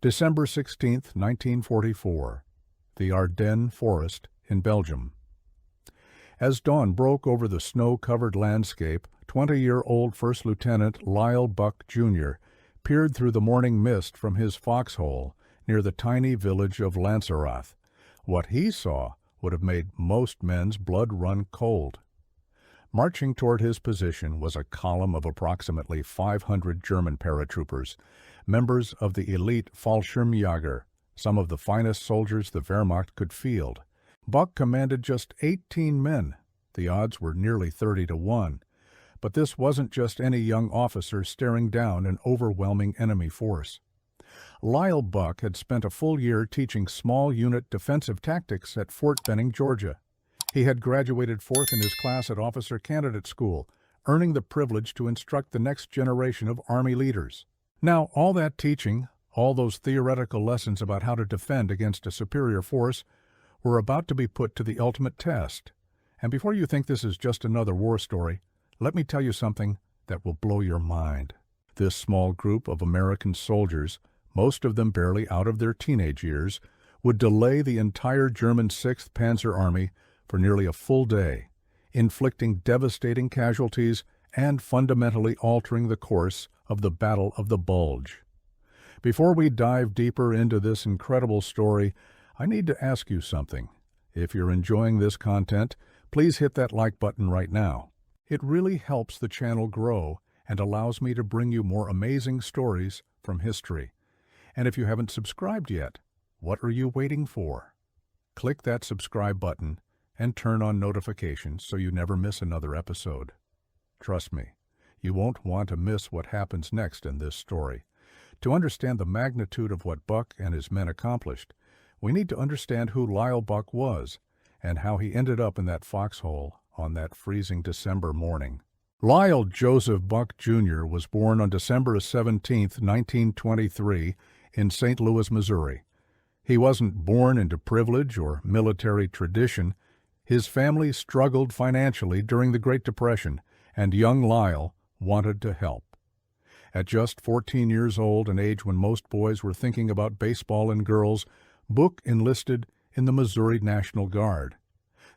December 16, 1944. The Ardennes Forest in Belgium. As dawn broke over the snow-covered landscape, 20-year-old First Lieutenant Lyle Buck, Jr. peered through the morning mist from his foxhole near the tiny village of Lanzarote. What he saw would have made most men's blood run cold. Marching toward his position was a column of approximately 500 German paratroopers, members of the elite Fallschirmjäger, some of the finest soldiers the Wehrmacht could field. Buck commanded just 18 men. The odds were nearly 30-1. But this wasn't just any young officer staring down an overwhelming enemy force. Lyle Buck had spent a full year teaching small unit defensive tactics at Fort Benning, Georgia. He had graduated fourth in his class at Officer Candidate School, earning the privilege to instruct the next generation of Army leaders. Now, all that teaching, all those theoretical lessons about how to defend against a superior force, were about to be put to the ultimate test. And before you think this is just another war story, let me tell you something that will blow your mind. This small group of American soldiers, most of them barely out of their teenage years, would delay the entire German 6th Panzer Army for nearly a full day, inflicting devastating casualties and fundamentally altering the course of the Battle of the Bulge. Before we dive deeper into this incredible story, I need to ask you something. If you're enjoying this content, please hit that like button right now. It really helps the channel grow and allows me to bring you more amazing stories from history. And if you haven't subscribed yet, what are you waiting for? Click that subscribe button and turn on notifications so you never miss another episode. Trust me, you won't want to miss what happens next in this story. To understand the magnitude of what Buck and his men accomplished, we need to understand who Lyle Buck was and how he ended up in that foxhole on that freezing December morning. Lyle Joseph Buck, Jr. was born on December 17, 1923, in St. Louis, Missouri. He wasn't born into privilege or military tradition. His family struggled financially during the Great Depression, and young Lyle wanted to help. At just 14 years old, an age when most boys were thinking about baseball and girls, Buck enlisted in the Missouri National Guard.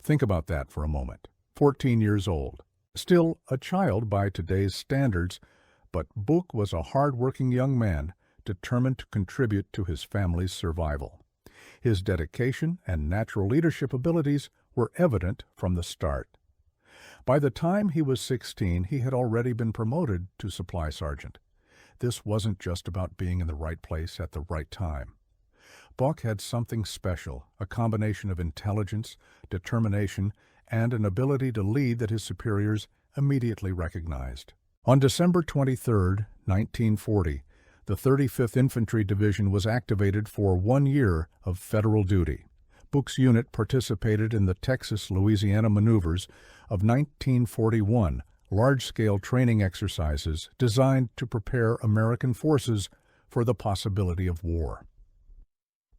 Think about that for a moment. 14 years old. Still a child by today's standards, but Buck was a hard-working young man determined to contribute to his family's survival. His dedication and natural leadership abilities were evident from the start. By the time he was 16, he had already been promoted to supply sergeant. This wasn't just about being in the right place at the right time. Buck had something special, a combination of intelligence, determination, and an ability to lead that his superiors immediately recognized. On December 23, 1940, the 35th Infantry Division was activated for 1 year of federal duty. Buck's unit participated in the Texas-Louisiana maneuvers of 1941, large-scale training exercises designed to prepare American forces for the possibility of war.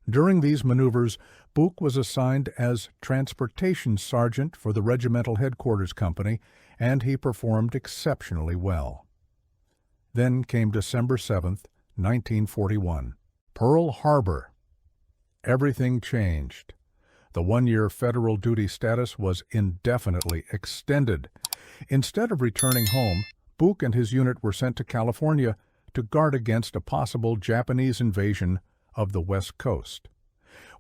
During these maneuvers, Buck was assigned as Transportation Sergeant for the Regimental Headquarters Company, and he performed exceptionally well. Then came December 7, 1941. Pearl Harbor. Everything changed. The 1-year federal duty status was indefinitely extended. Instead of returning home, Buck and his unit were sent to California to guard against a possible Japanese invasion of the West Coast.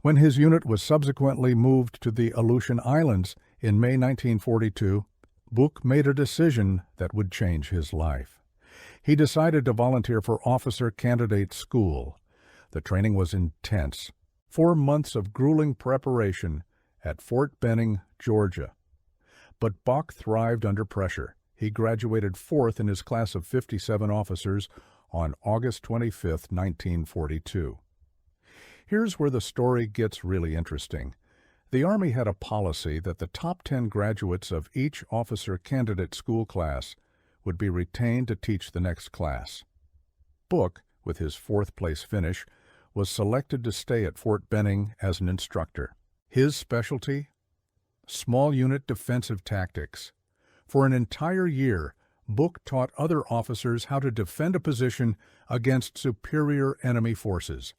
When his unit was subsequently moved to the Aleutian Islands in May 1942, Buck made a decision that would change his life. He decided to volunteer for Officer Candidate School. The training was intense. 4 months of grueling preparation at Fort Benning, Georgia. But Buck thrived under pressure. He graduated fourth in his class of 57 officers on August 25, 1942. Here's where the story gets really interesting. The Army had a policy that the top 10 graduates of each officer candidate school class would be retained to teach the next class. Buck, with his 4th place finish, was selected to stay at Fort Benning as an instructor. His specialty? Small unit defensive tactics. For an entire year, Buck taught other officers how to defend a position against superior enemy forces.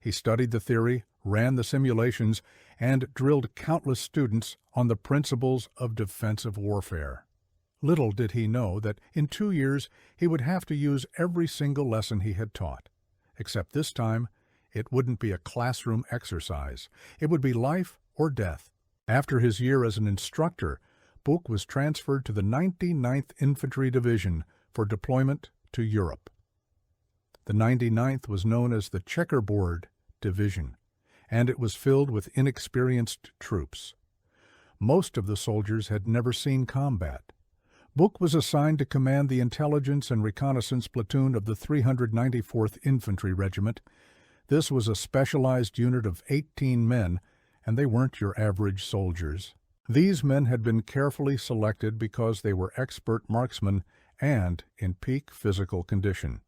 He studied the theory, ran the simulations, and drilled countless students on the principles of defensive warfare. Little did he know that in 2 years he would have to use every single lesson he had taught. Except this time, it wouldn't be a classroom exercise. It would be life or death. After his year as an instructor, Buch was transferred to the 99th Infantry Division for deployment to Europe. The 99th was known as the Checkerboard Division, and it was filled with inexperienced troops. Most of the soldiers had never seen combat. Buch was assigned to command the intelligence and reconnaissance platoon of the 394th Infantry Regiment. This was a specialized unit of 18 men, and they weren't your average soldiers. These men had been carefully selected because they were expert marksmen and in peak physical condition.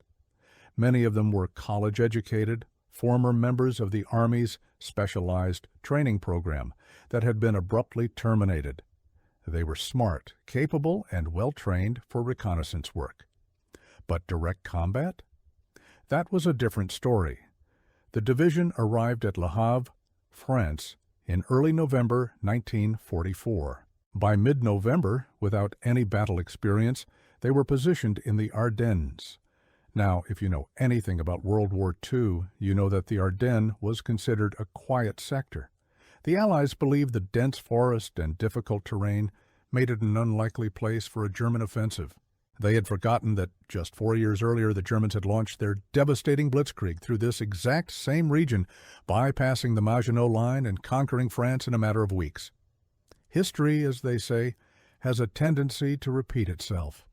Many of them were college-educated, former members of the Army's specialized training program that had been abruptly terminated. They were smart, capable, and well-trained for reconnaissance work. But direct combat? That was a different story. The division arrived at Le Havre, France, in early November 1944. By mid-November, without any battle experience, they were positioned in the Ardennes. Now, if you know anything about World War II, you know that the Ardennes was considered a quiet sector. The Allies believed the dense forest and difficult terrain made it an unlikely place for a German offensive. They had forgotten that just 4 years earlier the Germans had launched their devastating blitzkrieg through this exact same region, bypassing the Maginot Line and conquering France in a matter of weeks. History, as they say, has a tendency to repeat itself.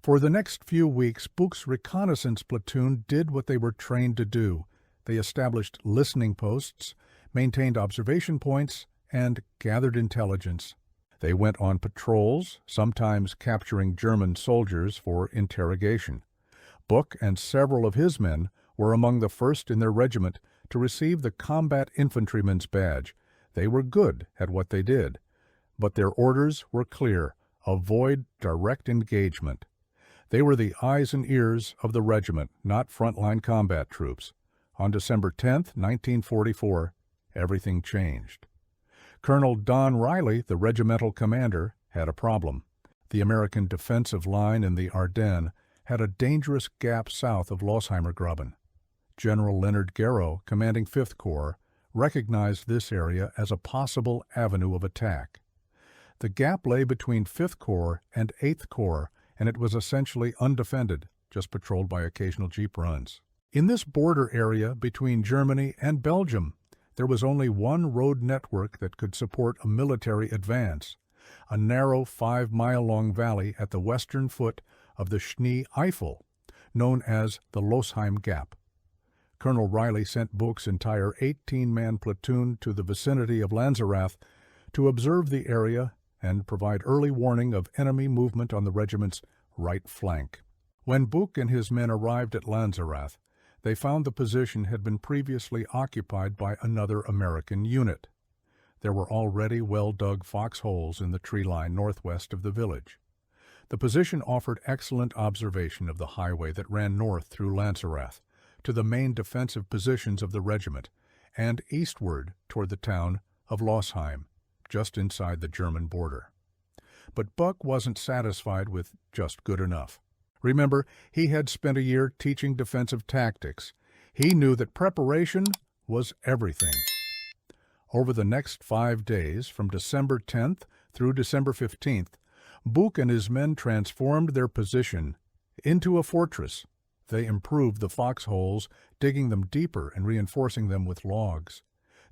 For the next few weeks, Buch's reconnaissance platoon did what they were trained to do. They established listening posts, maintained observation points, and gathered intelligence. They went on patrols, sometimes capturing German soldiers for interrogation. Buch and several of his men were among the first in their regiment to receive the Combat Infantryman's badge. They were good at what they did, but their orders were clear: avoid direct engagement. They were the eyes and ears of the regiment, not frontline combat troops. On December 10, 1944, everything changed. Colonel Don Riley, the regimental commander, had a problem. The American defensive line in the Ardennes had a dangerous gap south of Losheimer-Graben. General Leonard Garrow, commanding 5th Corps, recognized this area as a possible avenue of attack. The gap lay between 5th Corps and 8th Corps, and it was essentially undefended, just patrolled by occasional jeep runs. In this border area between Germany and Belgium, there was only one road network that could support a military advance, a narrow 5-mile-long valley at the western foot of the Schnee Eifel, known as the Losheim Gap. Colonel Riley sent Buch's entire 18-man platoon to the vicinity of Lanzerath to observe the area and provide early warning of enemy movement on the regiment's right flank. When Buch and his men arrived at Lanzerath, they found the position had been previously occupied by another American unit. There were already well-dug foxholes in the tree line northwest of the village. The position offered excellent observation of the highway that ran north through Lanzerath to the main defensive positions of the regiment and eastward toward the town of Losheim, just inside the German border. But Buch wasn't satisfied with just good enough. Remember, he had spent a year teaching defensive tactics. He knew that preparation was everything. Over the next 5 days, from December 10th through December 15th, Buch and his men transformed their position into a fortress. They improved the foxholes, digging them deeper and reinforcing them with logs.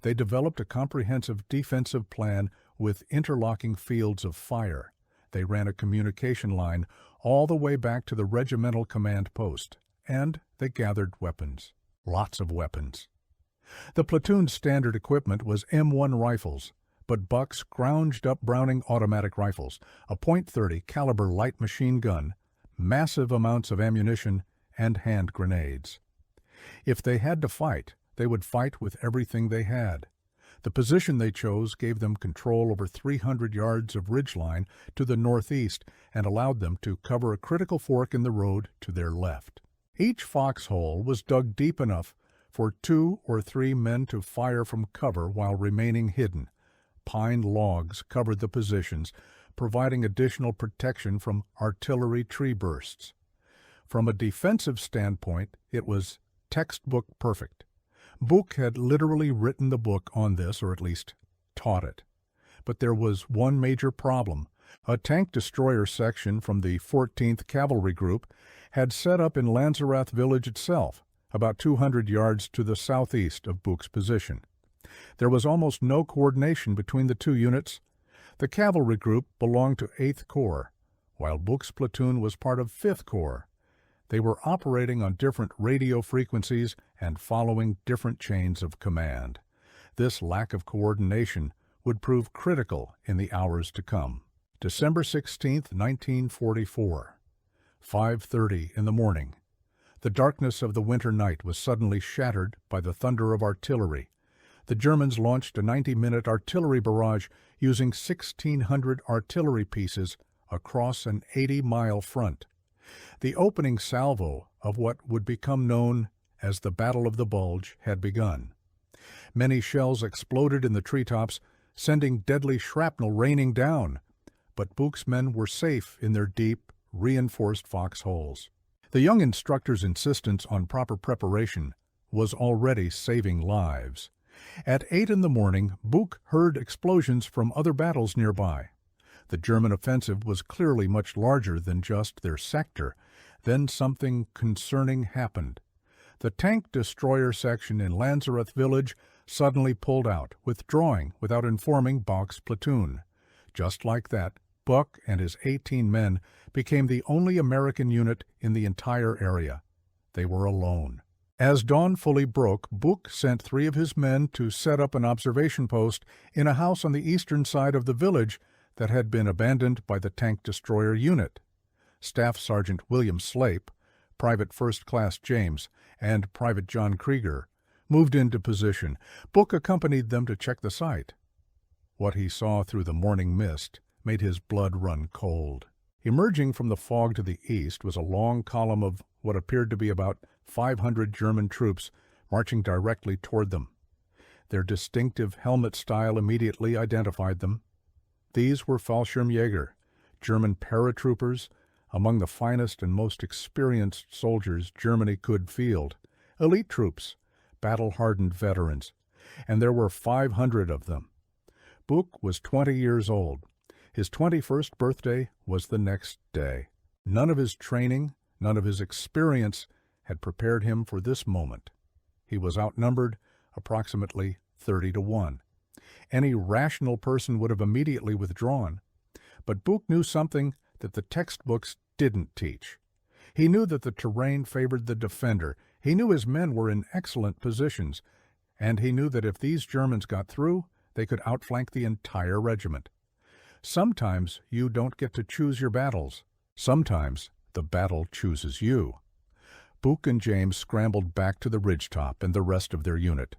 They developed a comprehensive defensive plan with interlocking fields of fire. They ran a communication line all the way back to the regimental command post, and they gathered weapons. Lots of weapons. The platoon's standard equipment was M1 rifles, but Buch scrounged up Browning automatic rifles, a .30 caliber light machine gun, massive amounts of ammunition, and hand grenades. If they had to fight, they would fight with everything they had. The position they chose gave them control over 300 yards of ridgeline to the northeast and allowed them to cover a critical fork in the road to their left. Each foxhole was dug deep enough for 2 or 3 men to fire from cover while remaining hidden. Pine logs covered the positions, providing additional protection from artillery tree bursts. From a defensive standpoint, it was textbook perfect. Buch had literally written the book on this, or at least taught it. But there was one major problem. A tank destroyer section from the 14th Cavalry Group had set up in Lanzerath village itself, about 200 yards to the southeast of Buch's position. There was almost no coordination between the two units. The cavalry group belonged to 8th Corps, while Buch's platoon was part of 5th Corps. They were operating on different radio frequencies and following different chains of command. This lack of coordination would prove critical in the hours to come. December 16, 1944, 5:30 in the morning. The darkness of the winter night was suddenly shattered by the thunder of artillery. The Germans launched a 90-minute artillery barrage using 1,600 artillery pieces across an 80-mile front. The opening salvo of what would become known as the Battle of the Bulge had begun. Many shells exploded in the treetops, sending deadly shrapnel raining down, but Buch's men were safe in their deep, reinforced foxholes. The young instructor's insistence on proper preparation was already saving lives. At 8 in the morning, Buch heard explosions from other battles nearby. The German offensive was clearly much larger than just their sector. Then something concerning happened. The tank destroyer section in Lanzerath village suddenly pulled out, withdrawing without informing Buch's platoon. Just like that, Buch and his 18 men became the only American unit in the entire area. They were alone. As dawn fully broke, Buch sent 3 of his men to set up an observation post in a house on the eastern side of the village that had been abandoned by the tank destroyer unit. Staff Sergeant William Slape, Private First Class James, and Private John Krieger moved into position. Buch accompanied them to check the site. What he saw through the morning mist made his blood run cold. Emerging from the fog to the east was a long column of what appeared to be about 500 German troops marching directly toward them. Their distinctive helmet style immediately identified them. These were Fallschirmjäger, German paratroopers, among the finest and most experienced soldiers Germany could field, elite troops, battle-hardened veterans, and there were 500 of them. Buch was 20 years old. His 21st birthday was the next day. None of his training, none of his experience had prepared him for this moment. He was outnumbered approximately 30-1. Any rational person would have immediately withdrawn. But Buch knew something that the textbooks didn't teach. He knew that the terrain favored the defender. He knew his men were in excellent positions, and he knew that if these Germans got through, they could outflank the entire regiment. Sometimes you don't get to choose your battles. Sometimes the battle chooses you. Buch and James scrambled back to the ridgetop and the rest of their unit.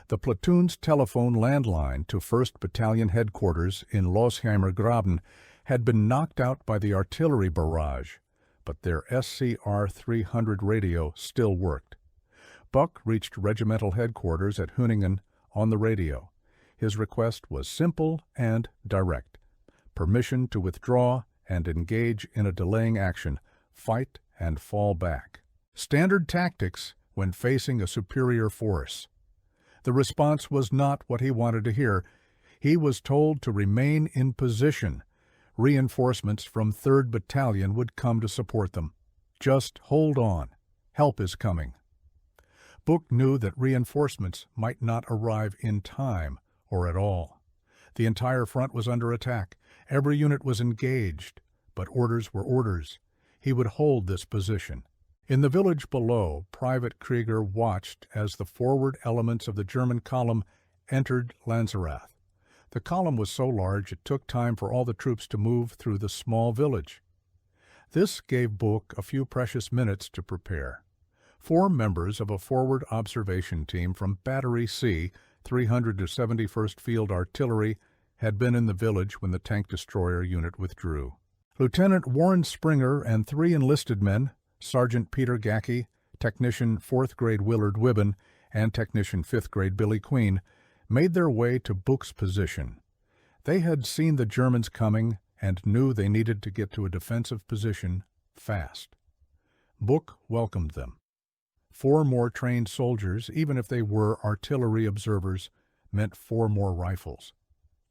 The platoon's telephone landline to 1st Battalion headquarters in Losheimer Graben had been knocked out by the artillery barrage, but their SCR 300 radio still worked. Buch reached regimental headquarters at Hüningen on the radio. His request was simple and direct: permission to withdraw and engage in a delaying action, fight and fall back. Standard tactics when facing a superior force. The response was not what he wanted to hear. He was told to remain in position. Reinforcements from 3rd Battalion would come to support them. Just hold on. Help is coming. Buch knew that reinforcements might not arrive in time or at all. The entire front was under attack. Every unit was engaged, but orders were orders. He would hold this position. In the village below, Private Krieger watched as the forward elements of the German column entered Lanzerath. The column was so large it took time for all the troops to move through the small village. This gave Buch a few precious minutes to prepare. 4 members of a forward observation team from Battery C, 371st Field Artillery, had been in the village when the tank destroyer unit withdrew. Lieutenant Warren Springer and 3 enlisted men, Sergeant Peter Gackey, Technician 4th Grade Willard Wibben, and technician 5th grade Billy Queen made their way to Buch's position. They had seen the Germans coming and knew they needed to get to a defensive position fast. Buch welcomed them. 4 more trained soldiers, even if they were artillery observers, meant 4 more rifles.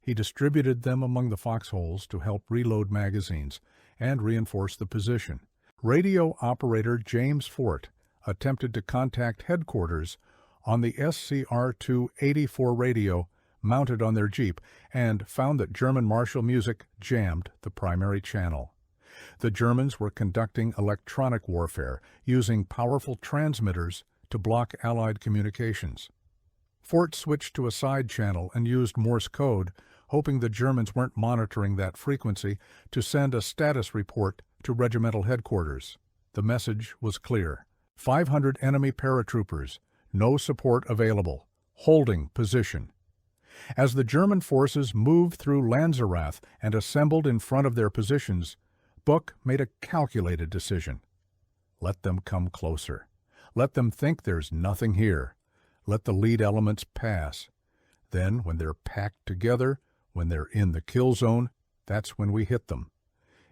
He distributed them among the foxholes to help reload magazines and reinforce the position. Radio operator James Fort attempted to contact headquarters on the SCR-284 radio mounted on their Jeep and found that German martial music jammed the primary channel. The Germans were conducting electronic warfare, using powerful transmitters to block Allied communications. Fort switched to a side channel and used Morse code, hoping the Germans weren't monitoring that frequency, to send a status report to regimental headquarters. The message was clear. 500 enemy paratroopers, no support available, holding position. As the German forces moved through Lanzerath and assembled in front of their positions, Buch made a calculated decision. Let them come closer. Let them think there's nothing here. Let the lead elements pass. Then, when they're packed together, when they're in the kill zone, that's when we hit them.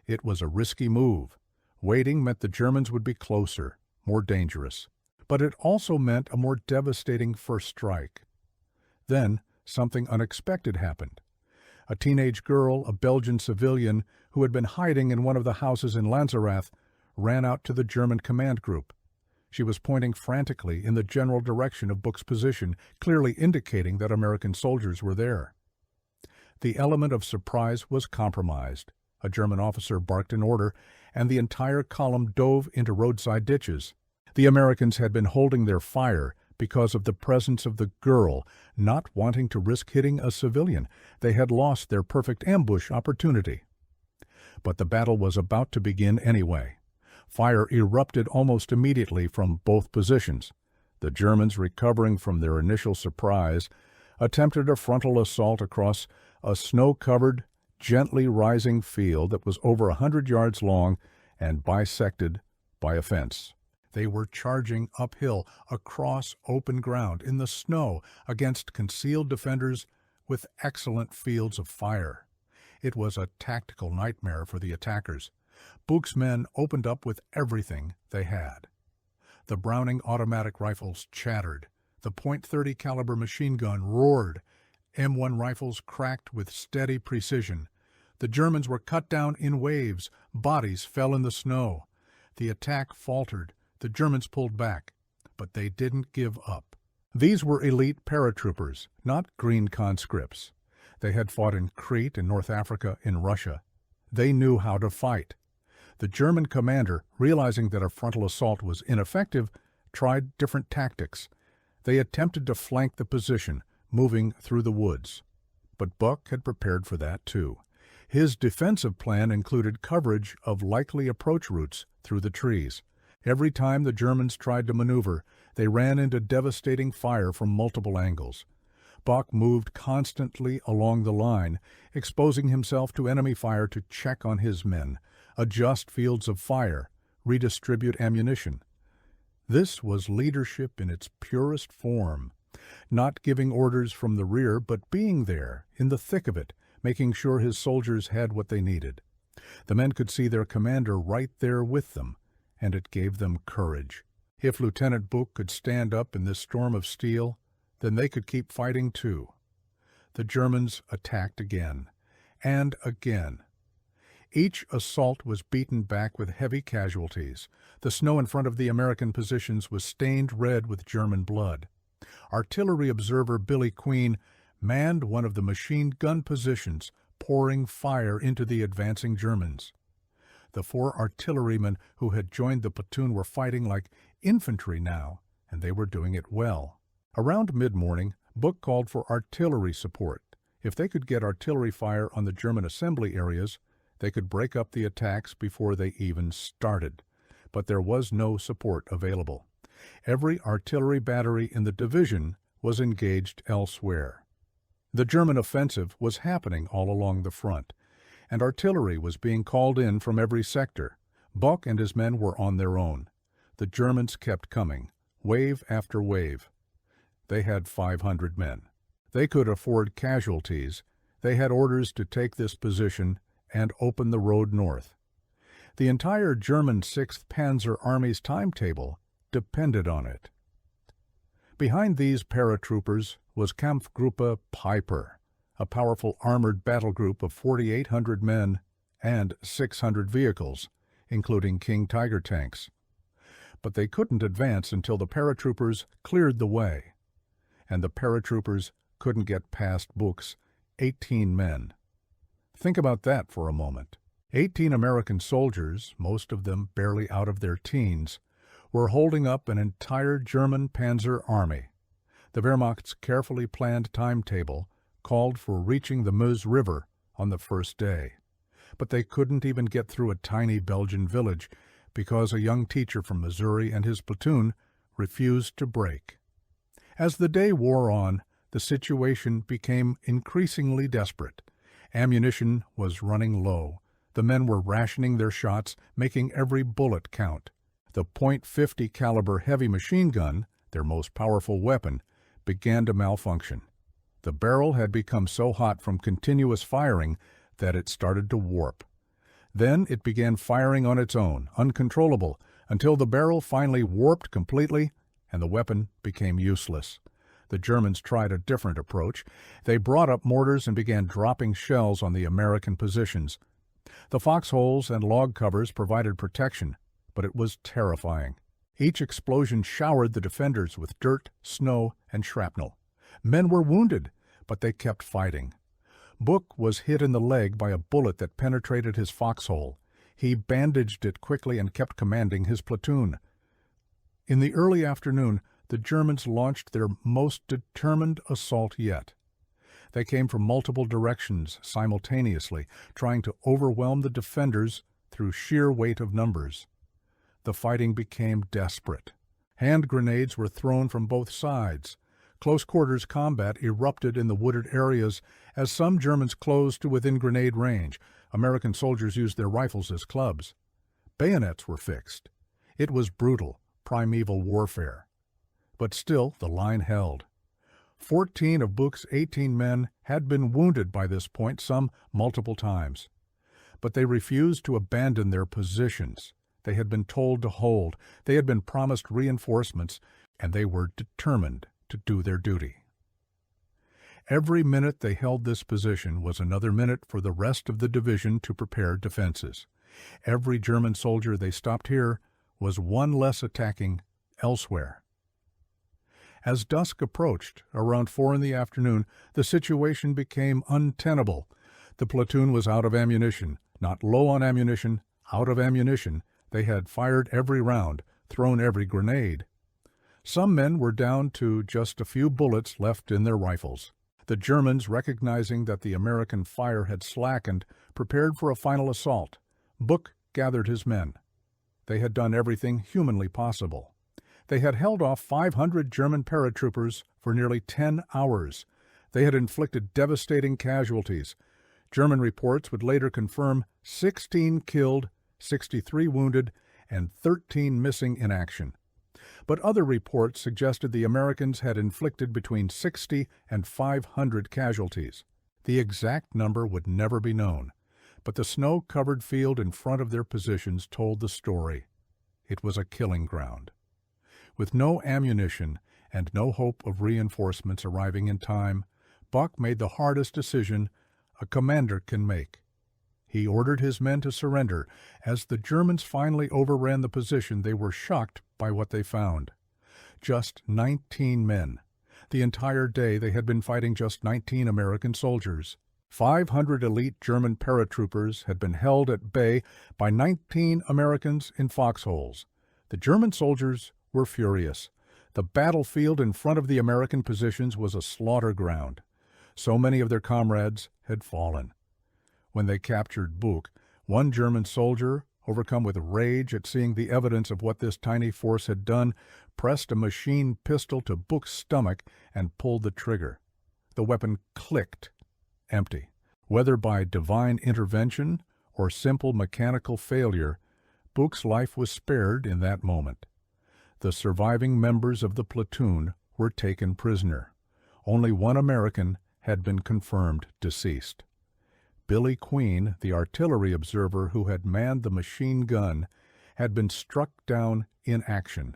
It was a risky move. Waiting meant the Germans would be closer, more dangerous. But it also meant a more devastating first strike. Then, something unexpected happened. A teenage girl, a Belgian civilian, who had been hiding in one of the houses in Lanzerath, ran out to the German command group. She was pointing frantically in the general direction of Buch's position, clearly indicating that American soldiers were there. The element of surprise was compromised. A German officer barked an order, and the entire column dove into roadside ditches. The Americans had been holding their fire because of the presence of the girl, not wanting to risk hitting a civilian. They had lost their perfect ambush opportunity. But the battle was about to begin anyway. Fire erupted almost immediately from both positions. The Germans, recovering from their initial surprise, attempted a frontal assault across a snow-covered, gently rising field that was over 100 yards long and bisected by a fence. They were charging uphill across open ground in the snow against concealed defenders with excellent fields of fire. It was a tactical nightmare for the attackers. Buch's men opened up with everything they had. The Browning automatic rifles chattered. The .30 caliber machine gun roared. M1 rifles cracked with steady precision. The Germans were cut down in waves. Bodies fell in the snow. The attack faltered. The Germans pulled back, but they didn't give up. These were elite paratroopers, not green conscripts. They had fought in Crete, in North Africa, in Russia. They knew how to fight. The German commander, realizing that a frontal assault was ineffective, tried different tactics. They attempted to flank the position, moving through the woods. But Buch had prepared for that too. His defensive plan included coverage of likely approach routes through the trees. Every time the Germans tried to maneuver, they ran into devastating fire from multiple angles. Buch moved constantly along the line, exposing himself to enemy fire to check on his men, adjust fields of fire, redistribute ammunition. This was leadership in its purest form, not giving orders from the rear, but being there, in the thick of it, making sure his soldiers had what they needed. The men could see their commander right there with them, and it gave them courage. If Lieutenant Buch could stand up in this storm of steel, then they could keep fighting too. The Germans attacked again, and again. Each assault was beaten back with heavy casualties. The snow in front of the American positions was stained red with German blood. Artillery observer Billy Queen manned one of the machine gun positions, pouring fire into the advancing Germans. The 4 artillerymen who had joined the platoon were fighting like infantry now, and they were doing it well. Around mid-morning, Buch called for artillery support. If they could get artillery fire on the German assembly areas, they could break up the attacks before they even started. But there was no support available. Every artillery battery in the division was engaged elsewhere. The German offensive was happening all along the front, and artillery was being called in from every sector. Buch and his men were on their own. The Germans kept coming, wave after wave. they had 500 men. They could afford casualties. They had orders to take this position and open the road north. The entire German 6th Panzer Army's timetable depended on it. Behind these paratroopers was Kampfgruppe Peiper, a powerful armored battle group of 4,800 men and 600 vehicles, including King Tiger tanks. But they couldn't advance until the paratroopers cleared the way, and the paratroopers couldn't get past Buch's 18 men. Think about that for a moment. 18 American soldiers, most of them barely out of their teens, were holding up an entire German panzer army. The Wehrmacht's carefully planned timetable called for reaching the Meuse River on the first day. But they couldn't even get through a tiny Belgian village because a young teacher from Missouri and his platoon refused to break. As the day wore on, the situation became increasingly desperate. Ammunition was running low. The men were rationing their shots, making every bullet count. The .50 caliber heavy machine gun, their most powerful weapon, began to malfunction. The barrel had become so hot from continuous firing that it started to warp. Then it began firing on its own, uncontrollable, until the barrel finally warped completely and the weapon became useless. The Germans tried a different approach. They brought up mortars and began dropping shells on the American positions. The foxholes and log covers provided protection, but it was terrifying. Each explosion showered the defenders with dirt, snow, and shrapnel. Men were wounded, but they kept fighting. Buch was hit in the leg by a bullet that penetrated his foxhole. He bandaged it quickly and kept commanding his platoon. In the early afternoon, the Germans launched their most determined assault yet. They came from multiple directions simultaneously, trying to overwhelm the defenders through sheer weight of numbers. The fighting became desperate. Hand grenades were thrown from both sides. Close-quarters combat erupted in the wooded areas as some Germans closed to within grenade range. American soldiers used their rifles as clubs. Bayonets were fixed. It was brutal, primeval warfare. But still, the line held. 14 of Buch's 18 men had been wounded by this point, some multiple times. But they refused to abandon their positions. They had been told to hold. They had been promised reinforcements, and they were determined to do their duty. Every minute they held this position was another minute for the rest of the division to prepare defenses. Every German soldier they stopped here was one less attacking elsewhere. As dusk approached, around 4 in the afternoon, the situation became untenable. The platoon was out of ammunition, not low on ammunition, out of ammunition. They had fired every round, thrown every grenade. Some men were down to just a few bullets left in their rifles. The Germans, recognizing that the American fire had slackened, prepared for a final assault. Buch gathered his men. They had done everything humanly possible. They had held off 500 German paratroopers for nearly 10 hours. They had inflicted devastating casualties. German reports would later confirm 16 killed, 63 wounded, and 13 missing in action. But other reports suggested the Americans had inflicted between 60 and 500 casualties. The exact number would never be known, but the snow-covered field in front of their positions told the story. It was a killing ground. With no ammunition and no hope of reinforcements arriving in time, Buch made the hardest decision a commander can make. He ordered his men to surrender. As the Germans finally overran the position, they were shocked by what they found. Just 19 men. The entire day they had been fighting just 19 American soldiers. 500 elite German paratroopers had been held at bay by 19 Americans in foxholes. The German soldiers were furious. The battlefield in front of the American positions was a slaughter ground. So many of their comrades had fallen. When they captured Buch, one German soldier, overcome with rage at seeing the evidence of what this tiny force had done, pressed a machine pistol to Buch's stomach and pulled the trigger. The weapon clicked, empty. Whether by divine intervention or simple mechanical failure, Buch's life was spared in that moment. The surviving members of the platoon were taken prisoner. Only one American had been confirmed deceased. Billy Queen, the artillery observer who had manned the machine gun, had been struck down in action.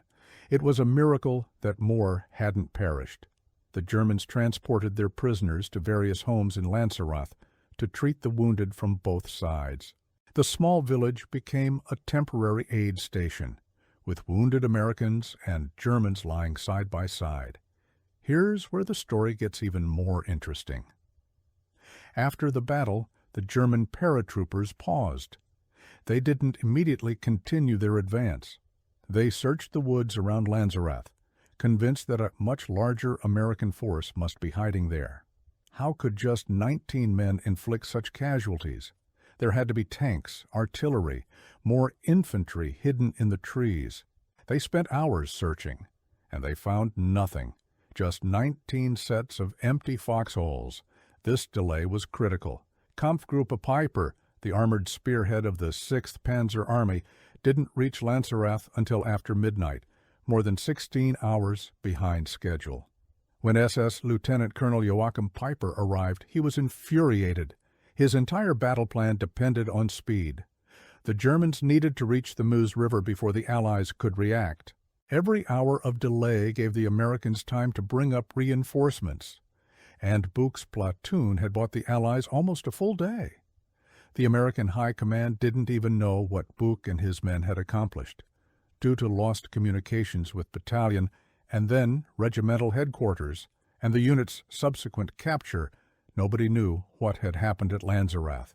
It was a miracle that more hadn't perished. The Germans transported their prisoners to various homes in Lanzarote to treat the wounded from both sides. The small village became a temporary aid station, with wounded Americans and Germans lying side by side. Here's where the story gets even more interesting. After the battle, the German paratroopers paused. They didn't immediately continue their advance. They searched the woods around Lanzarote, convinced that a much larger American force must be hiding there. How could just 19 men inflict such casualties? There had to be tanks, artillery, more infantry hidden in the trees. They spent hours searching, and they found nothing, just 19 sets of empty foxholes. This delay was critical. Kampfgruppe Peiper, the armored spearhead of the 6th Panzer Army, didn't reach Lanzarote until after midnight, more than 16 hours behind schedule. When SS Lieutenant Colonel Joachim Peiper arrived, he was infuriated. His entire battle plan depended on speed. The Germans needed to reach the Meuse River before the Allies could react. Every hour of delay gave the Americans time to bring up reinforcements, and Buch's platoon had bought the Allies almost a full day. The American High Command didn't even know what Buch and his men had accomplished. Due to lost communications with battalion and then regimental headquarters and the unit's subsequent capture, nobody knew what had happened at Lanzarote.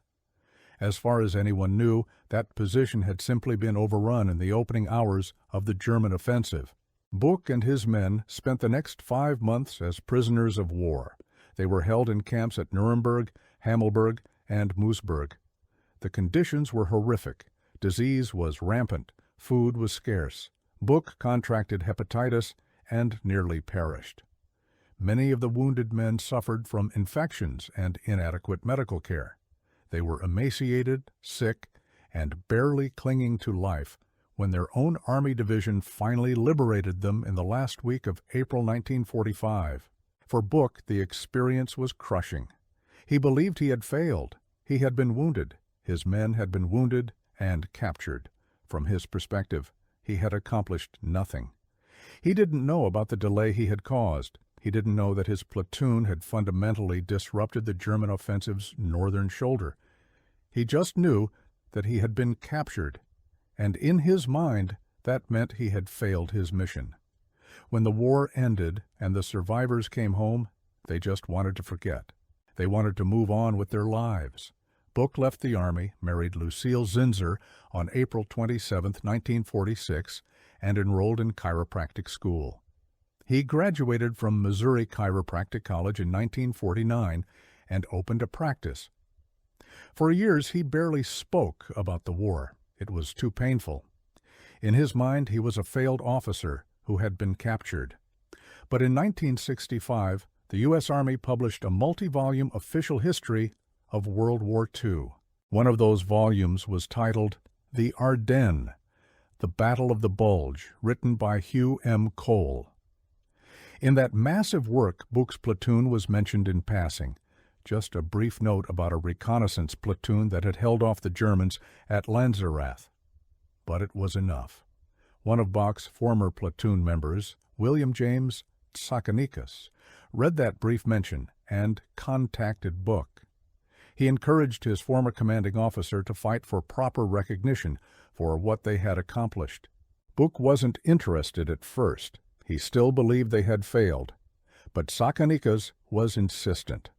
As far as anyone knew, that position had simply been overrun in the opening hours of the German offensive. Buch and his men spent the next 5 months as prisoners of war. They were held in camps at Nuremberg, Hammelburg, and Moosburg. The conditions were horrific. Disease was rampant. Food was scarce. Buch contracted hepatitis and nearly perished. Many of the wounded men suffered from infections and inadequate medical care. They were emaciated, sick, and barely clinging to life when their own Army division finally liberated them in the last week of April 1945. For Buch, the experience was crushing. He believed he had failed. He had been wounded. His men had been wounded and captured. From his perspective, he had accomplished nothing. He didn't know about the delay he had caused. He didn't know that his platoon had fundamentally disrupted the German offensive's northern shoulder. He just knew that he had been captured, and in his mind, that meant he had failed his mission. When the war ended and the survivors came home, they just wanted to forget. They wanted to move on with their lives. Buch left the Army, married Lucille Zinser on April 27, 1946, and enrolled in chiropractic school. He graduated from Missouri Chiropractic College in 1949 and opened a practice. For years, he barely spoke about the war. It was too painful. In his mind, he was a failed officer who had been captured. But in 1965, the U.S. Army published a multi-volume official history of World War II. One of those volumes was titled The Ardennes, The Battle of the Bulge, written by Hugh M. Cole. In that massive work, Buch's platoon was mentioned in passing, just a brief note about a reconnaissance platoon that had held off the Germans at Lanzarote. But it was enough. One of Buch's former platoon members, William James Tsakanikas, read that brief mention and contacted Buch. He encouraged his former commanding officer to fight for proper recognition for what they had accomplished. Buch wasn't interested at first. He still believed they had failed. But Tsakanikas was insistent.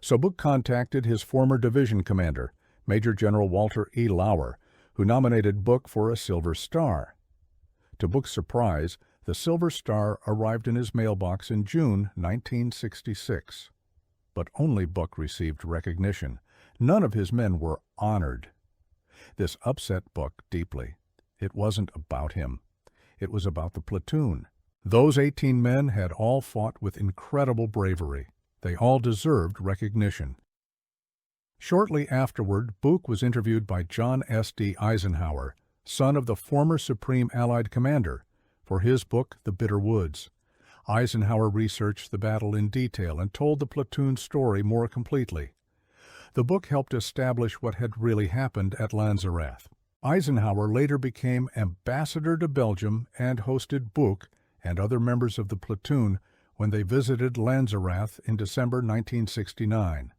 So Buch contacted his former division commander, Major General Walter E. Lauer, who nominated Buch for a Silver Star. To Buch's surprise, the Silver Star arrived in his mailbox in June 1966. But only Buch received recognition. None of his men were honored. This upset Buch deeply. It wasn't about him. It was about the platoon. Those 18 men had all fought with incredible bravery. They all deserved recognition. Shortly afterward, Buch was interviewed by John S. D. Eisenhower, son of the former Supreme Allied Commander, for his book, The Bitter Woods. Eisenhower researched the battle in detail and told the platoon's story more completely. The book helped establish what had really happened at Lanzerath. Eisenhower later became ambassador to Belgium and hosted Buch and other members of the platoon when they visited Lanzerath in December 1969.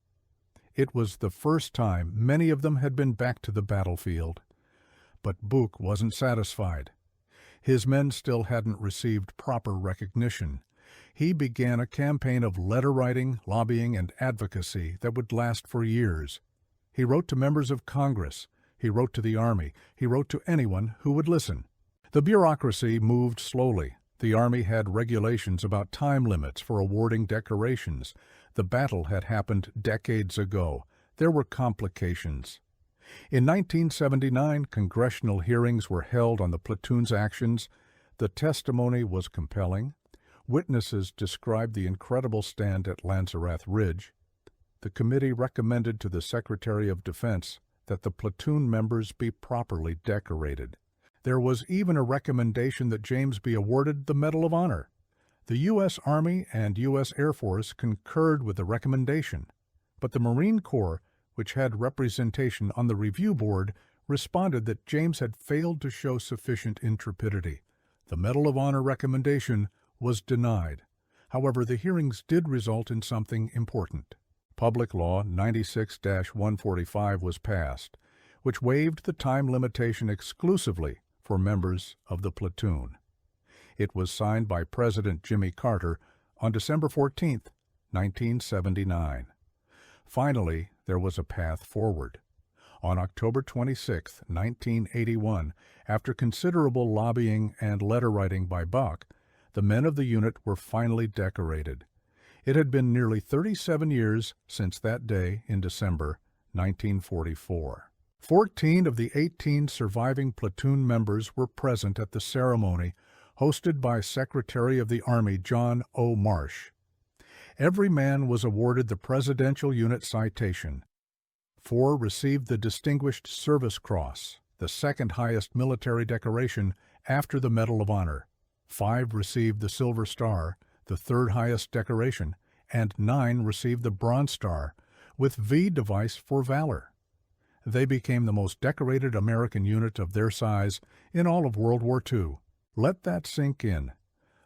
It was the first time many of them had been back to the battlefield. But Buch wasn't satisfied. His men still hadn't received proper recognition. He began a campaign of letter writing, lobbying, and advocacy that would last for years. He wrote to members of Congress. He wrote to the Army. He wrote to anyone who would listen. The bureaucracy moved slowly. The Army had regulations about time limits for awarding decorations. The battle had happened decades ago. There were complications. In 1979, congressional hearings were held on the platoon's actions. The testimony was compelling. Witnesses described the incredible stand at Lanzerath Ridge. The committee recommended to the Secretary of Defense that the platoon members be properly decorated. There was even a recommendation that James be awarded the Medal of Honor. The U.S. Army and U.S. Air Force concurred with the recommendation, but the Marine Corps, which had representation on the review board, responded that James had failed to show sufficient intrepidity. The Medal of Honor recommendation was denied. However, the hearings did result in something important. Public Law 96-145 was passed, which waived the time limitation exclusively for members of the platoon. It was signed by President Jimmy Carter on December 14, 1979. Finally, there was a path forward. On October 26, 1981, after considerable lobbying and letter writing by Buch, the men of the unit were finally decorated. It had been nearly 37 years since that day in December 1944. 14 of the 18 surviving platoon members were present at the ceremony, hosted by Secretary of the Army John O. Marsh. Every man was awarded the Presidential Unit Citation. 4 received the Distinguished Service Cross, the second highest military decoration after the Medal of Honor. 5 received the Silver Star, the third highest decoration, and 9 received the Bronze Star, with V device for valor. They became the most decorated American unit of their size in all of World War II. Let that sink in.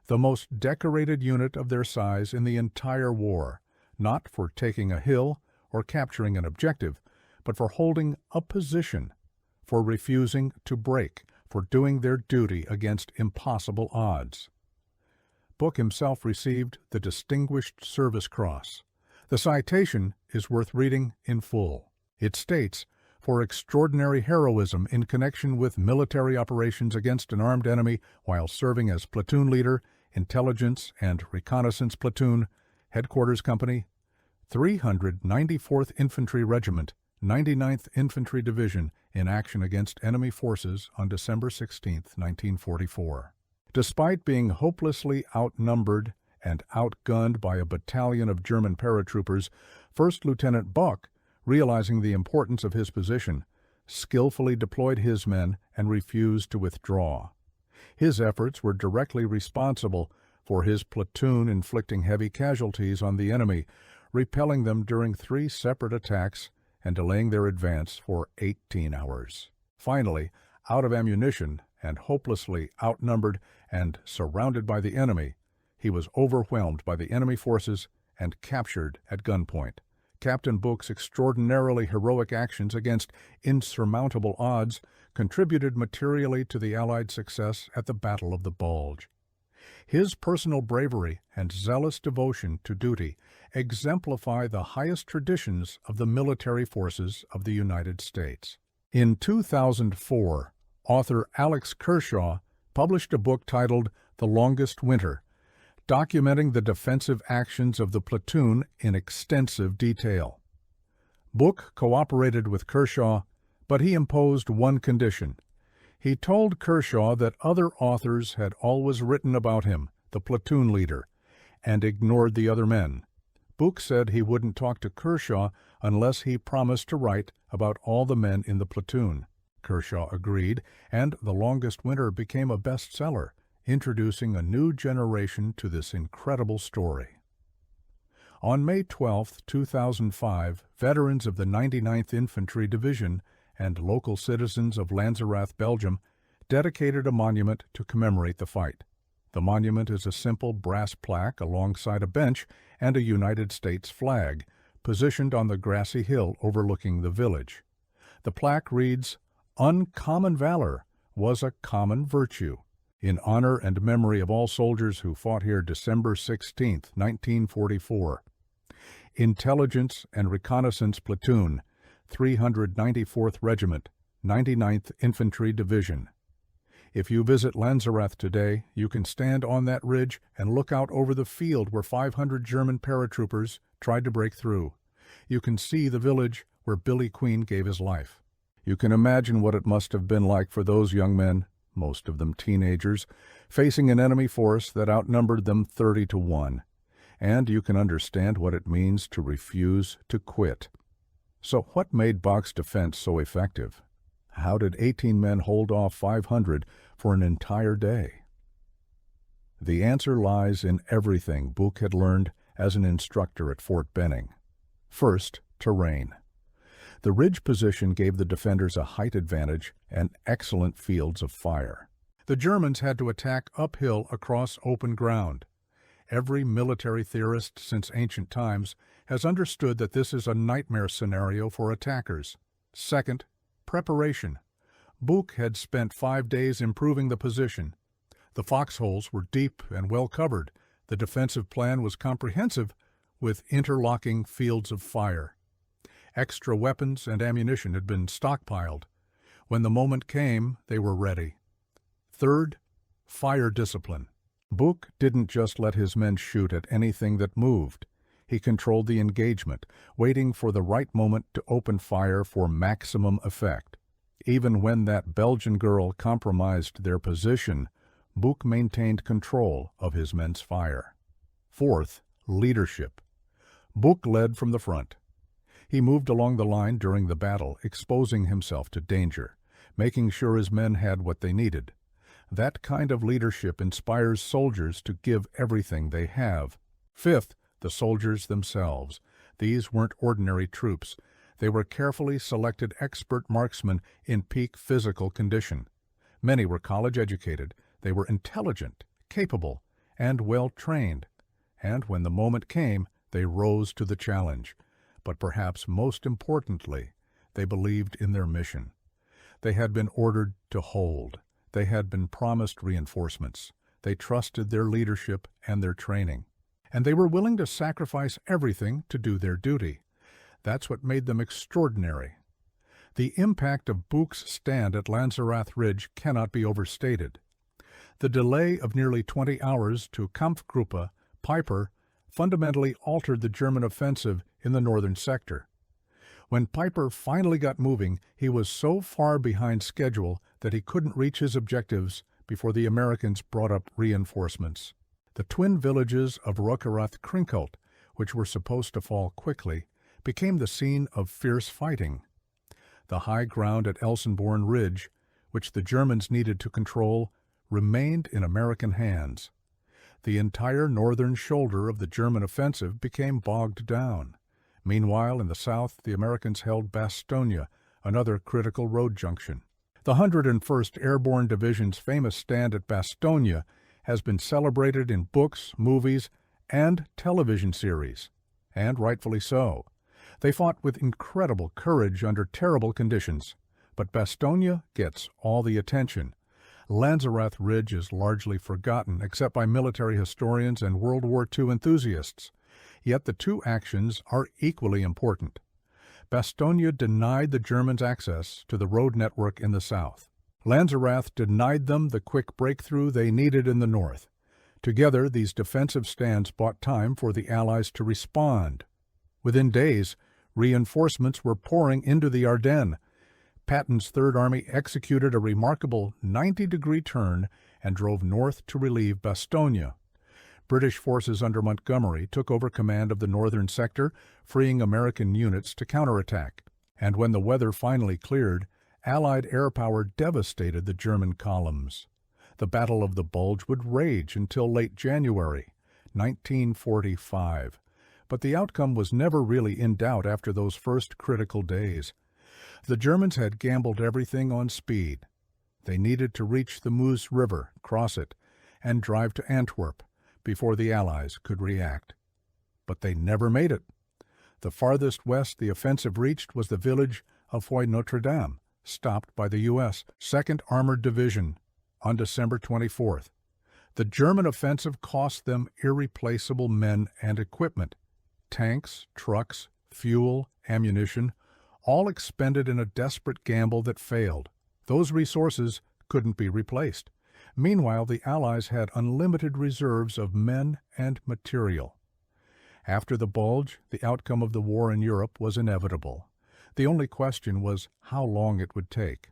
The most decorated unit of their size in the entire war, not for taking a hill or capturing an objective, but for holding a position, for refusing to break, for doing their duty against impossible odds. Buch himself received the Distinguished Service Cross. The citation is worth reading in full. It states, "For extraordinary heroism in connection with military operations against an armed enemy while serving as platoon leader, intelligence and reconnaissance platoon, headquarters company, 394th Infantry Regiment, 99th Infantry Division, in action against enemy forces on December 16, 1944. Despite being hopelessly outnumbered and outgunned by a battalion of German paratroopers, First Lieutenant Buch, realizing the importance of his position, skillfully deployed his men and refused to withdraw. His efforts were directly responsible for his platoon inflicting heavy casualties on the enemy, repelling them during 3 separate attacks and delaying their advance for 18 hours. Finally, out of ammunition and hopelessly outnumbered and surrounded by the enemy, he was overwhelmed by the enemy forces and captured at gunpoint. Captain Buch's extraordinarily heroic actions against insurmountable odds contributed materially to the Allied success at the Battle of the Bulge. His personal bravery and zealous devotion to duty exemplify the highest traditions of the military forces of the United States. In 2004, author Alex Kershaw published a book titled The Longest Winter, documenting the defensive actions of the platoon in extensive detail. Buch cooperated with Kershaw, but he imposed one condition. He told Kershaw that other authors had always written about him, the platoon leader, and ignored the other men. Buch said he wouldn't talk to Kershaw unless he promised to write about all the men in the platoon. Kershaw agreed, and The Longest Winter became a bestseller. introducing a new generation to this incredible story. On May 12, 2005, veterans of the 99th Infantry Division and local citizens of Lanzerath, Belgium, dedicated a monument to commemorate the fight. The monument is a simple brass plaque alongside a bench and a United States flag, positioned on the grassy hill overlooking the village. The plaque reads, "Uncommon valor was a common virtue, in honor and memory of all soldiers who fought here December 16, 1944. Intelligence and Reconnaissance Platoon, 394th Regiment, 99th Infantry Division." If you visit Lanzerath today, you can stand on that ridge and look out over the field where 500 German paratroopers tried to break through. You can see the village where Billy Queen gave his life. You can imagine what it must have been like for those young men, most of them teenagers, facing an enemy force that outnumbered them 30-1. And you can understand what it means to refuse to quit. So what made Bach's defense so effective? How did 18 men hold off 500 for an entire day? The answer lies in everything Buch had learned as an instructor at Fort Benning. First, terrain. The ridge position gave the defenders a height advantage and excellent fields of fire. The Germans had to attack uphill across open ground. Every military theorist since ancient times has understood that this is a nightmare scenario for attackers. Second, preparation. Buch had spent 5 days improving the position. The foxholes were deep and well covered. The defensive plan was comprehensive, with interlocking fields of fire. Extra weapons and ammunition had been stockpiled. When the moment came, they were ready. Third, fire discipline. Buch didn't just let his men shoot at anything that moved. He controlled the engagement, waiting for the right moment to open fire for maximum effect. Even when that Belgian girl compromised their position, Buch maintained control of his men's fire. Fourth, leadership. Buch led from the front. He moved along the line during the battle, exposing himself to danger, making sure his men had what they needed. That kind of leadership inspires soldiers to give everything they have. Fifth, the soldiers themselves. These weren't ordinary troops. They were carefully selected expert marksmen in peak physical condition. Many were college-educated. They were intelligent, capable, and well-trained. And when the moment came, they rose to the challenge. But perhaps most importantly, they believed in their mission. They had been ordered to hold. They had been promised reinforcements. They trusted their leadership and their training. And they were willing to sacrifice everything to do their duty. That's what made them extraordinary. The impact of Buch's stand at Lanzerath Ridge cannot be overstated. The delay of nearly 20 hours to Kampfgruppe Peiper fundamentally altered the German offensive in the northern sector. When Peiper finally got moving, he was so far behind schedule that he couldn't reach his objectives before the Americans brought up reinforcements. The twin villages of Rockerath-Krinkelt, which were supposed to fall quickly, became the scene of fierce fighting. The high ground at Elsenborn Ridge, which the Germans needed to control, remained in American hands. The entire northern shoulder of the German offensive became bogged down. Meanwhile, in the south, the Americans held Bastogne, another critical road junction. The 101st Airborne Division's famous stand at Bastogne has been celebrated in books, movies, and television series, and rightfully so. They fought with incredible courage under terrible conditions, but Bastogne gets all the attention. Lanzerath Ridge is largely forgotten except by military historians and World War II enthusiasts. Yet the two actions are equally important. Bastogne denied the Germans access to the road network in the south. Lanzerath denied them the quick breakthrough they needed in the north. Together, these defensive stands bought time for the Allies to respond. Within days, reinforcements were pouring into the Ardennes. Patton's Third Army executed a remarkable 90-degree turn and drove north to relieve Bastogne. British forces under Montgomery took over command of the northern sector, freeing American units to counterattack. And when the weather finally cleared, Allied air power devastated the German columns. The Battle of the Bulge would rage until late January 1945, but the outcome was never really in doubt after those first critical days. The Germans had gambled everything on speed. They needed to reach the Meuse River, cross it, and drive to Antwerp before the Allies could react. But they never made it. The farthest west the offensive reached was the village of Foy-Notre-Dame, stopped by the U.S. 2nd Armored Division on December 24th. The German offensive cost them irreplaceable men and equipment. Tanks, trucks, fuel, ammunition, all expended in a desperate gamble that failed. Those resources couldn't be replaced. Meanwhile, the Allies had unlimited reserves of men and material. After the Bulge, the outcome of the war in Europe was inevitable. The only question was how long it would take.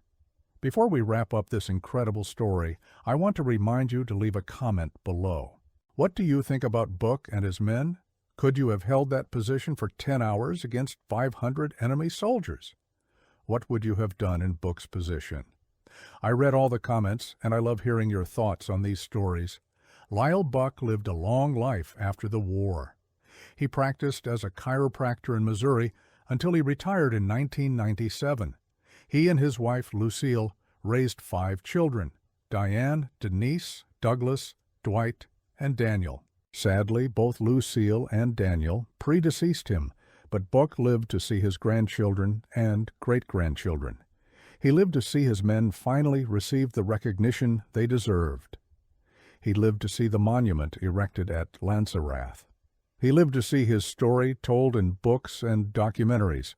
Before we wrap up this incredible story, I want to remind you to leave a comment below. What do you think about Book and his men? Could you have held that position for 10 hours against 500 enemy soldiers? What would you have done in Book's position? I read all the comments, and I love hearing your thoughts on these stories. Lyle Buck lived a long life after the war. He practiced as a chiropractor in Missouri until he retired in 1997. He and his wife, Lucille, raised 5 children: Diane, Denise, Douglas, Dwight, and Daniel. Sadly, both Lucille and Daniel predeceased him, but Buck lived to see his grandchildren and great-grandchildren. He lived to see his men finally receive the recognition they deserved. He lived to see the monument erected at Lanzerath. He lived to see his story told in books and documentaries.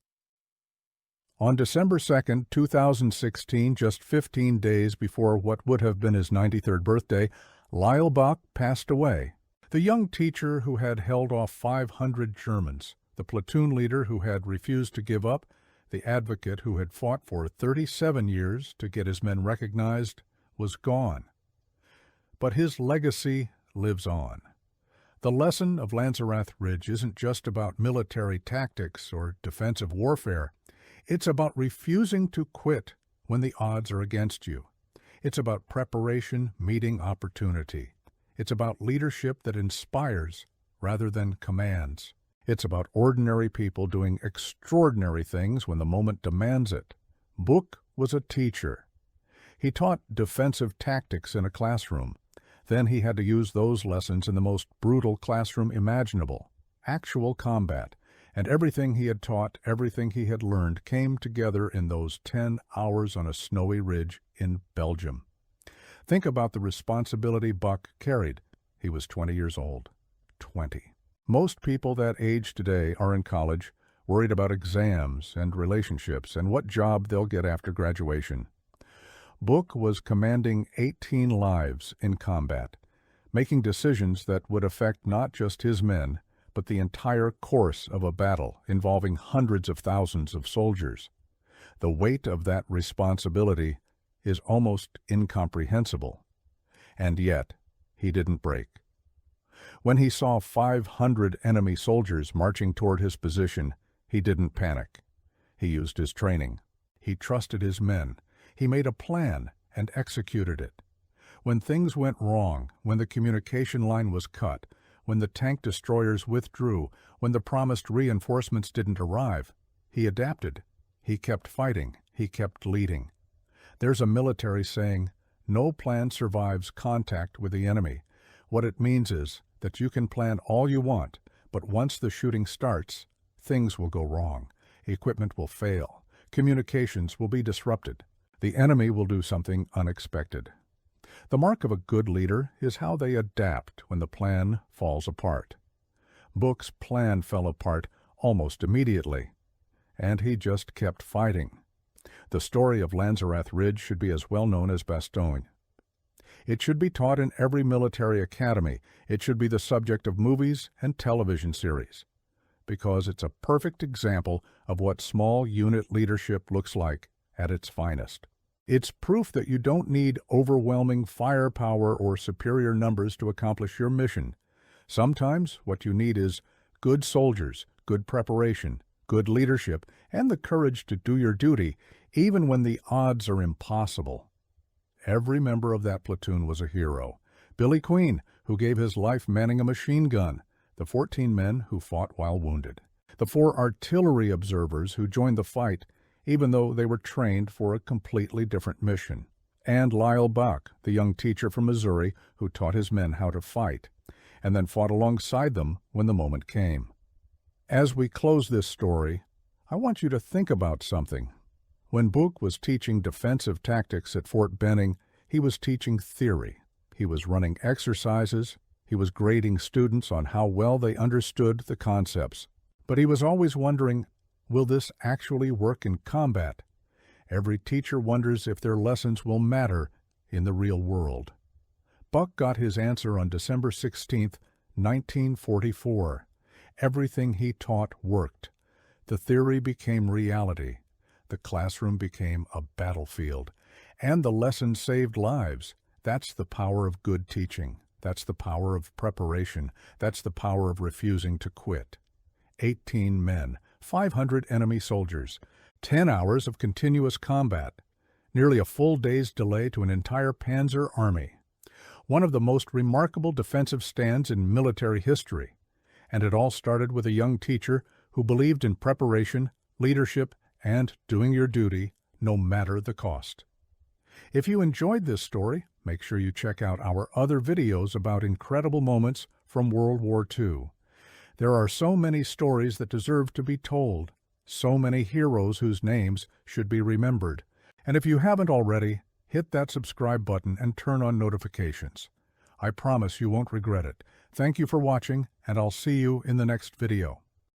On December 2, 2016, just 15 days before what would have been his 93rd birthday, Lyle Buck passed away. The young teacher who had held off 500 Germans, the platoon leader who had refused to give up, the advocate who had fought for 37 years to get his men recognized, was gone. But his legacy lives on. The lesson of Lanzerath Ridge isn't just about military tactics or defensive warfare. It's about refusing to quit when the odds are against you. It's about preparation meeting opportunity. It's about leadership that inspires rather than commands. It's about ordinary people doing extraordinary things when the moment demands it. Buck was a teacher. He taught defensive tactics in a classroom. Then he had to use those lessons in the most brutal classroom imaginable, actual combat, and everything he had taught, everything he had learned came together in those 10 hours on a snowy ridge in Belgium. Think about the responsibility Buck carried. He was 20 years old. 20. Most people that age today are in college, worried about exams and relationships and what job they'll get after graduation. Buck was commanding 18 lives in combat, making decisions that would affect not just his men, but the entire course of a battle involving hundreds of thousands of soldiers. The weight of that responsibility is almost incomprehensible. And yet, he didn't break. When he saw 500 enemy soldiers marching toward his position, he didn't panic. He used his training. He trusted his men. He made a plan and executed it. When things went wrong, when the communication line was cut, when the tank destroyers withdrew, when the promised reinforcements didn't arrive, he adapted. He kept fighting. He kept leading. There's a military saying, "No plan survives contact with the enemy." What it means is that you can plan all you want, but once the shooting starts, things will go wrong. Equipment will fail. Communications will be disrupted. The enemy will do something unexpected. The mark of a good leader is how they adapt when the plan falls apart. Buck's plan fell apart almost immediately, and he just kept fighting. The story of Lanzerath Ridge should be as well known as Bastogne. It should be taught in every military academy. It should be the subject of movies and television series, because it's a perfect example of what small unit leadership looks like at its finest. It's proof that you don't need overwhelming firepower or superior numbers to accomplish your mission. Sometimes what you need is good soldiers, good preparation, good leadership, and the courage to do your duty, even when the odds are impossible. Every member of that platoon was a hero. Billy Queen, who gave his life manning a machine gun, the 14 men who fought while wounded, the 4 artillery observers who joined the fight even though they were trained for a completely different mission, and Lyle Buck, the young teacher from Missouri who taught his men how to fight, and then fought alongside them when the moment came. As we close this story, I want you to think about something. When Buck was teaching defensive tactics at Fort Benning, he was teaching theory. He was running exercises. He was grading students on how well they understood the concepts. But he was always wondering, will this actually work in combat? Every teacher wonders if their lessons will matter in the real world. Buck got his answer on December 16, 1944. Everything he taught worked. The theory became reality. The classroom became a battlefield. And the lesson saved lives. That's the power of good teaching. That's the power of preparation. That's the power of refusing to quit. 18 men, 500 enemy soldiers, 10 hours of continuous combat, nearly a full day's delay to an entire panzer army. One of the most remarkable defensive stands in military history. And it all started with a young teacher who believed in preparation, leadership, and doing your duty, no matter the cost. If you enjoyed this story, make sure you check out our other videos about incredible moments from World War II. There are so many stories that deserve to be told, so many heroes whose names should be remembered. And if you haven't already, hit that subscribe button and turn on notifications. I promise you won't regret it. Thank you for watching, and I'll see you in the next video.